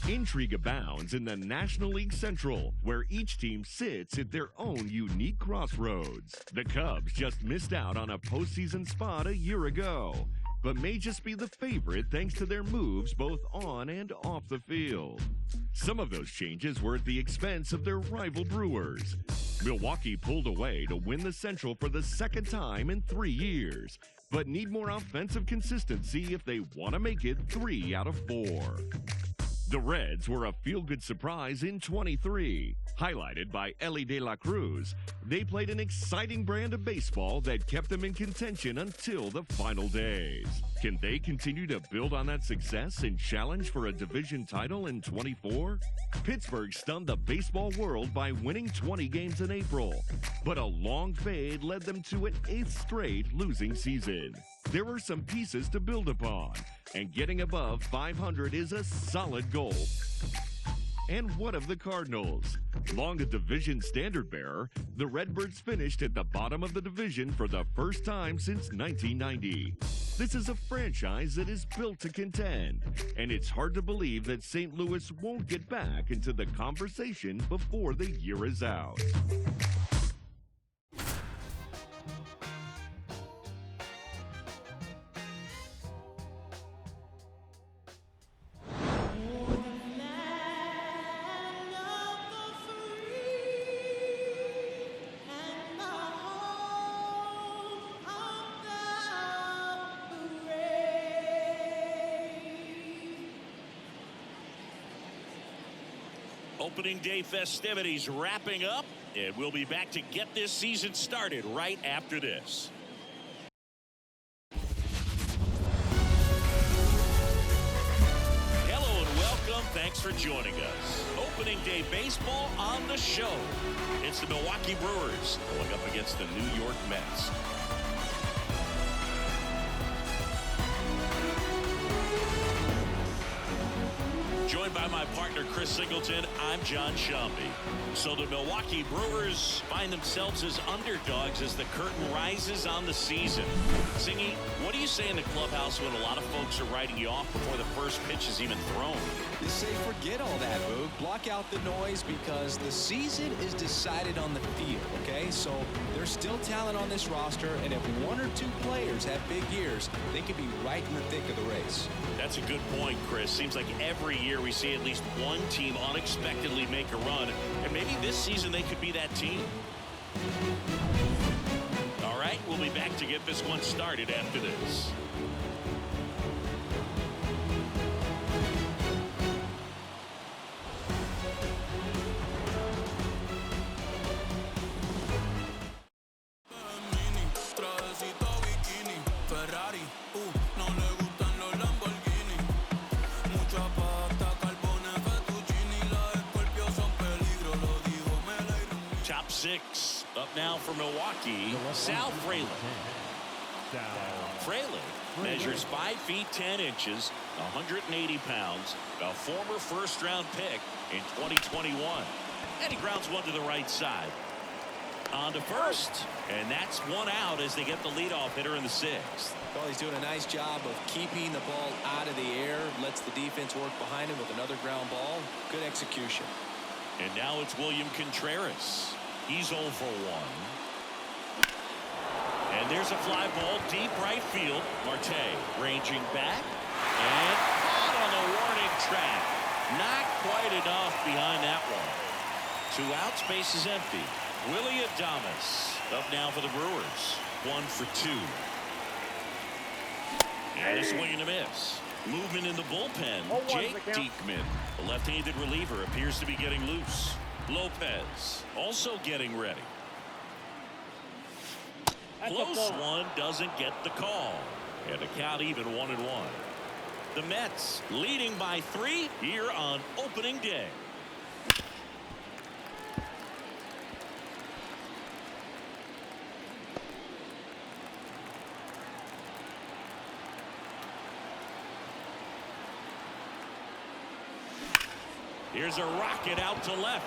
Intrigue abounds in the National League Central, where each team sits at their own unique crossroads. The Cubs just missed out on a postseason spot a year ago, but may just be the favorite thanks to their moves both on and off the field. Some of those changes were at the expense of their rival Brewers. Milwaukee pulled away to win the Central for the second time in 3 years, but need more offensive consistency if they want to make it 3 out of 4. The Reds were a feel-good surprise in 23. Highlighted by Ellie De La Cruz, they played an exciting brand of baseball that kept them in contention until the final days. Can they continue to build on that success and challenge for a division title in 24? Pittsburgh stunned the baseball world by winning 20 games in April, but a long fade led them to an 8th straight losing season. There are some pieces to build upon, and getting above 500 is a solid goal. And what of the Cardinals? Long a division standard bearer, the Redbirds finished at the bottom of the division for the first time since 1990. This is a franchise that is built to contend, and it's hard to believe that St. Louis won't get back into the conversation before the year is out. Opening day festivities wrapping up, and we'll be back to get this season started right after this. Hello and welcome. Thanks for joining us. Opening day baseball on the show. It's the Milwaukee Brewers going up against the New York Mets. Joined by my partner, Chris Singleton, I'm John Shambi. So the Milwaukee Brewers find themselves as underdogs as the curtain rises on the season. Singy, what do you say in the clubhouse when a lot of folks are writing you off before the first pitch is even thrown? They say forget all that, Boog. Block out the noise because the season is decided on the field, okay? So there's still talent on this roster, and if one or two players have big years, they could be right in the thick of the race. That's a good point, Chris. Seems like every year we see at least one team unexpectedly make a run, and maybe this season they could be that team. All right, we'll be back to get this one started after this. Top six up now for Milwaukee. Sal Fraley. Fraley measures 5 feet 10 inches, 180 pounds, a former first-round pick in 2021. And he grounds one to the right side. On to first, and that's one out as they get the leadoff hitter in the 6th. Well, he's doing a nice job of keeping the ball out of the air, lets the defense work behind him with another ground ball. Good execution. And now it's William Contreras. He's 0 for 1. And there's a fly ball deep right field. Marte ranging back and caught on the warning track. Not quite enough behind that one. 2 outs, base is empty. Willie Adames up now for the Brewers. 1 for 2. And a swing and a miss. Movement in the bullpen. Jake Diekman, the left-handed reliever, appears to be getting loose. Lopez also getting ready. Close one, doesn't get the call. And the count even 1-1. The Mets leading by 3 here on opening day. Here's a rocket out to left.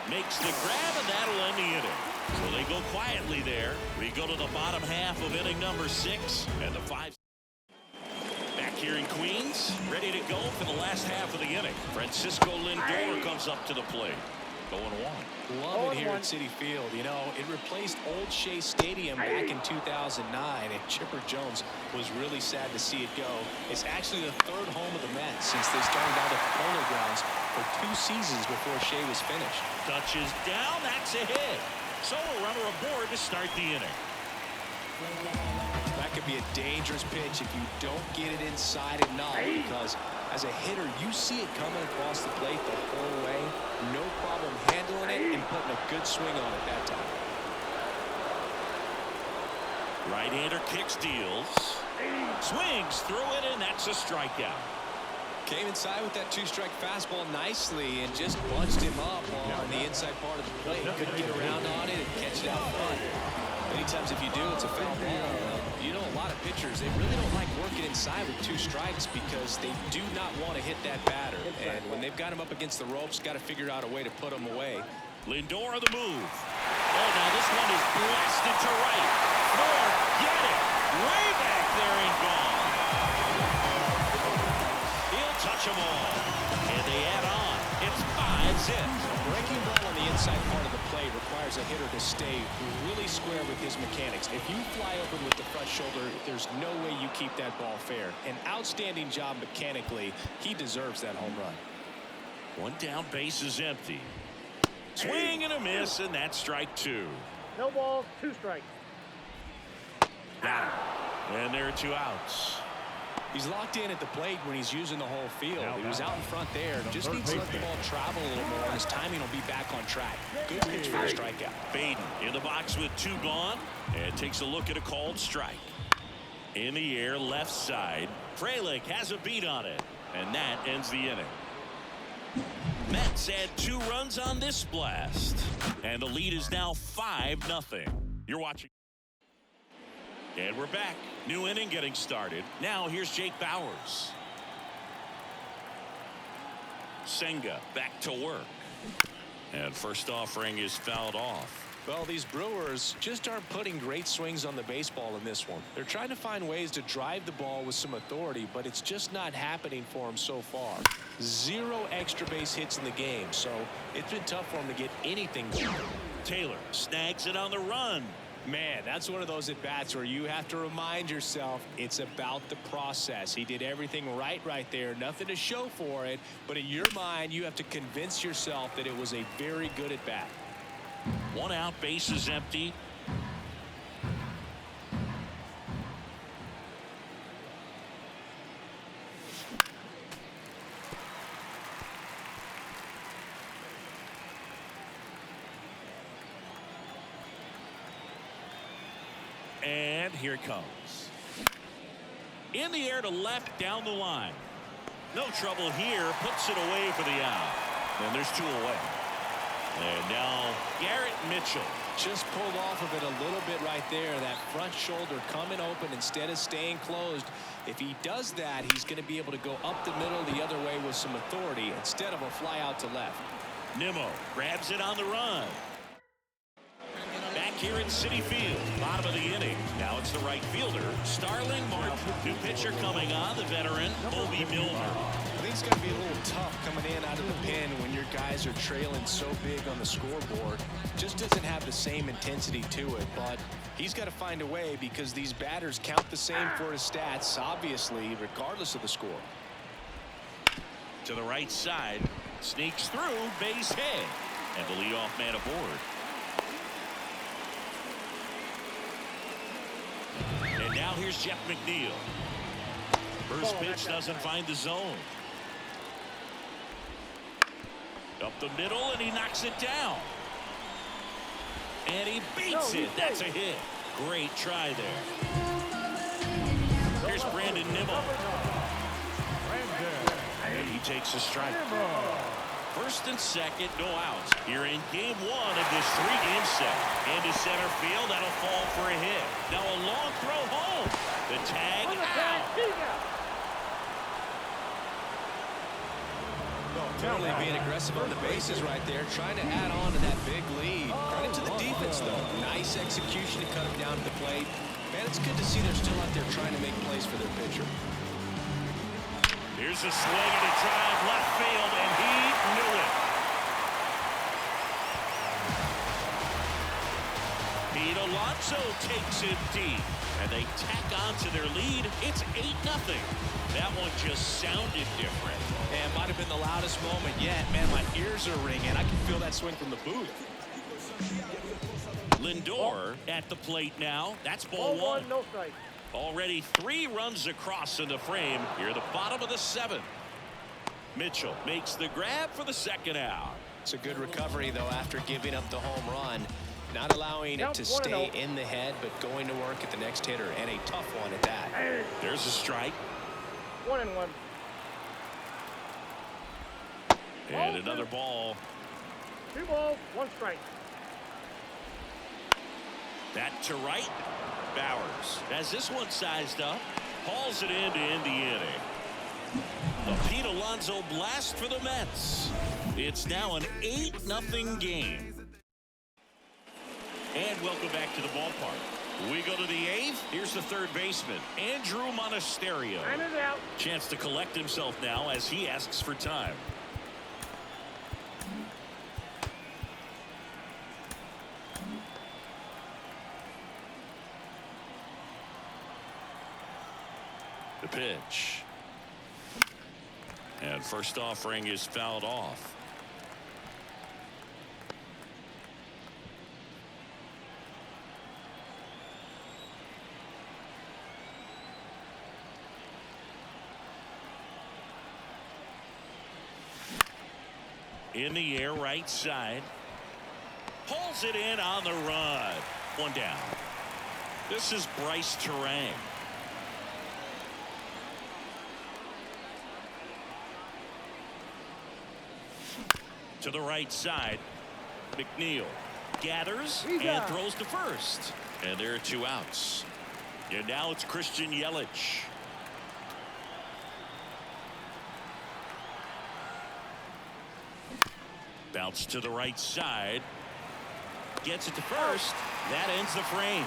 Makes the grab, and that'll end the inning. So they go quietly there. We go to the bottom half of inning number 6, and the 5. Back here in Queens, ready to go for the last half of the inning. Francisco Lindor comes up to the plate. 0-1. Love it here at Citi Field. You know, it replaced Old Shea Stadium back in 2009, and Chipper Jones was really sad to see it go. It's actually the third home of the Mets since they started out at Polo Grounds for 2 seasons before Shea was finished. Touches down, that's a hit. So a runner aboard to start the inning. That could be a dangerous pitch if you don't get it inside enough, because as a hitter, you see it coming across the plate the whole way. No problem handling it and putting a good swing on it that time. Right-hander kicks, deals. Swings through it, and that's a strikeout. Came inside with that 2-strike fastball nicely and just bunched him up on the inside part of the plate. Couldn't get around on it and catch it out front. Many times if you do, it's a foul ball. You know, a lot of pitchers, they really don't like working inside with 2 strikes because they do not want to hit that batter. And when they've got him up against the ropes, got to figure out a way to put him away. Lindor on the move. Oh, now this one is blasted to right. Forget it. Way back there and gone. He'll touch them all. And they add on. It's 5 zips. Breaking ball on the inside part of the plate requires a hitter to stay really square with his mechanics. If you fly open with the front shoulder, there's no way you keep that ball fair. An outstanding job mechanically. He deserves that home run. 1 down, base is empty. Swing and a miss, and that's strike 2. No balls, 2 strikes. Got him. And there are 2 outs. He's locked in at the plate when he's using the whole field. He was out in front there. Just needs to let the ball travel a little more, and his timing will be back on track. Good pitch for a strikeout. Baden in the box with 2 gone, and takes a look at a called strike. In the air, left side. Frelick has a beat on it, and that ends the inning. Mets add 2 runs on this blast, and the lead is now 5-0. You're watching. And we're back. New inning getting started. Now here's Jake Bauers. Senga back to work. And first offering is fouled off. Well, these Brewers just aren't putting great swings on the baseball in this one. They're trying to find ways to drive the ball with some authority, but it's just not happening for them so far. 0 extra base hits in the game, so it's been tough for them to get anything going. Taylor snags it on the run. Man, that's one of those at-bats where you have to remind yourself it's about the process. He did everything right there. Nothing to show for it. But in your mind, you have to convince yourself that it was a very good at-bat. 1 out, base is empty. And here it comes. In the air to left, down the line. No trouble here. Puts it away for the out. And there's 2 away. And now Garrett Mitchell. Just pulled off of it a little bit right there. That front shoulder coming open instead of staying closed. If he does that, he's going to be able to go up the middle the other way with some authority instead of a fly out to left. Nimmo grabs it on the run. Back here at Citi Field, bottom of the inning. Now it's the right fielder, Starling Marte. New pitcher coming on, the veteran, Bobby Milner. I think it's going to be a little tough coming in out of the pen when your guys are trailing so big on the scoreboard. Just doesn't have the same intensity to it, but he's got to find a way because these batters count the same for his stats, obviously, regardless of the score. To the right side, sneaks through, base hit, and the leadoff man aboard. And now here's Jeff McNeil. First pitch doesn't find the zone. Up the middle, and he knocks it down. And he beats it. That's a hit. Great try there. Here's Brandon Nimmo. And he takes a strike. First and second, no outs. Here in game 1 of this 3-game set. Into center field, that'll fall for a hit. Now a long throw home. The tag out. Totally being aggressive on the bases right there, trying to add on to that big lead. Credit to the defense, though. Nice execution to cut him down to the plate. Man, it's good to see they're still out there trying to make plays for their pitcher. Here's a swing and a drive left field, and he knew it. Pete Alonso takes it deep, and they tack on to their lead. It's 8-0. That one just sounded different. And might have been the loudest moment yet. Man, my ears are ringing. I can feel that swing from the booth. Lindor at the plate now. That's ball one. No strike. Already 3 runs across in the frame. Here at the bottom of the 7th. Mitchell makes the grab for the second out. It's a good recovery, though, after giving up the home run. Not allowing it to stay in the head, but going to work at the next hitter, and a tough one at that. There's a strike. 1-1. And another ball. 2 balls, 1 strike. That to right. Bowers has this one sized up. Hauls it in to end the inning. A Pete Alonso blast for the Mets. It's now an 8-0 game. And welcome back to the ballpark. We go to the 8th. Here's the third baseman, Andrew Monasterio. And it's out. Chance to collect himself now as he asks for time. The pitch. And first offering is fouled off. In the air, right side. Pulls it in on the run. 1 down. This is Bryce Terang. To the right side. McNeil gathers and throws to first. And there are 2 outs. And now it's Christian Yelich. Bounce to the right side. Gets it to first. That ends the frame.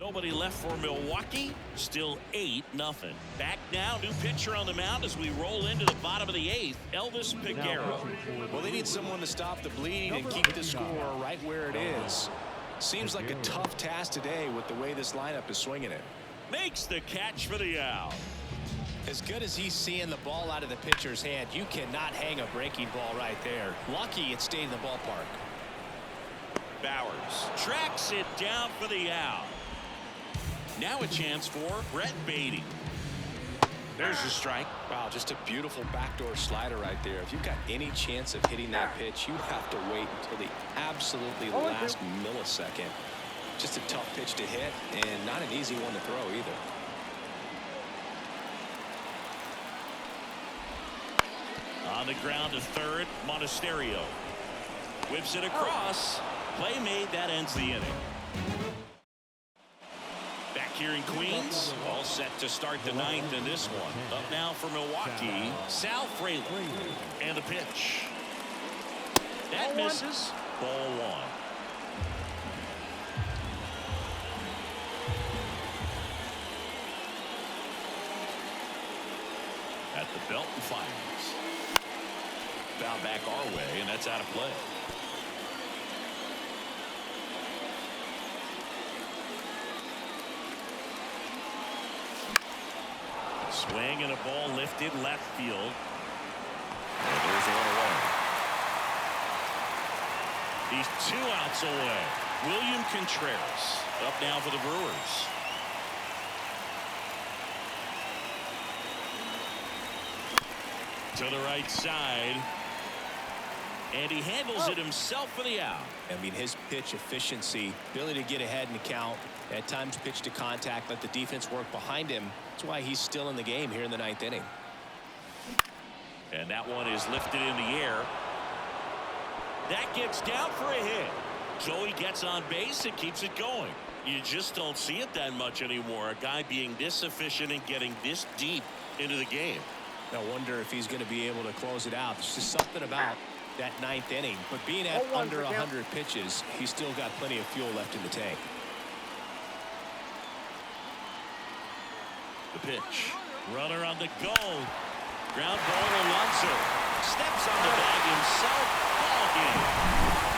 Nobody left for Milwaukee. Still 8-0. Back now, new pitcher on the mound as we roll into the bottom of the 8th. Elvis Peguero. Well, they need someone to stop the bleeding and keep the score right where it is. Seems like a tough task today with the way this lineup is swinging it. Makes the catch for the out. As good as he's seeing the ball out of the pitcher's hand, you cannot hang a breaking ball right there. Lucky it stayed in the ballpark. Bowers tracks it down for the out. Now a chance for Brett Beatty. There's the strike. Wow, just a beautiful backdoor slider right there. If you've got any chance of hitting that pitch, you have to wait until the absolutely last millisecond. Just a tough pitch to hit and not an easy one to throw either. On the ground to third, Monasterio whips it across. Play made. That ends the inning. Back here in Queens, all set to start the 9th in this one. Up now for Milwaukee, Sal Frelick. And the pitch. That misses. Ball 1. At the belt and fires. Foul back our way, and that's out of play. Swing and a ball lifted left field. And there's one away. He's 2 outs away. William Contreras up now for the Brewers. To the right side. And he handles it himself for the out. I mean, his pitch efficiency, ability to get ahead in the count, at times pitch to contact, let the defense work behind him. That's why he's still in the game here in the 9th inning. And that one is lifted in the air. That gets down for a hit. Joey gets on base and keeps it going. You just don't see it that much anymore. A guy being this efficient and getting this deep into the game. I wonder if he's going to be able to close it out. There's just something about that 9th inning. But being at under 100 pitches, he's still got plenty of fuel left in the tank. The pitch. Runner on the go. Ground ball. Alonso steps on the bag himself. Ball game.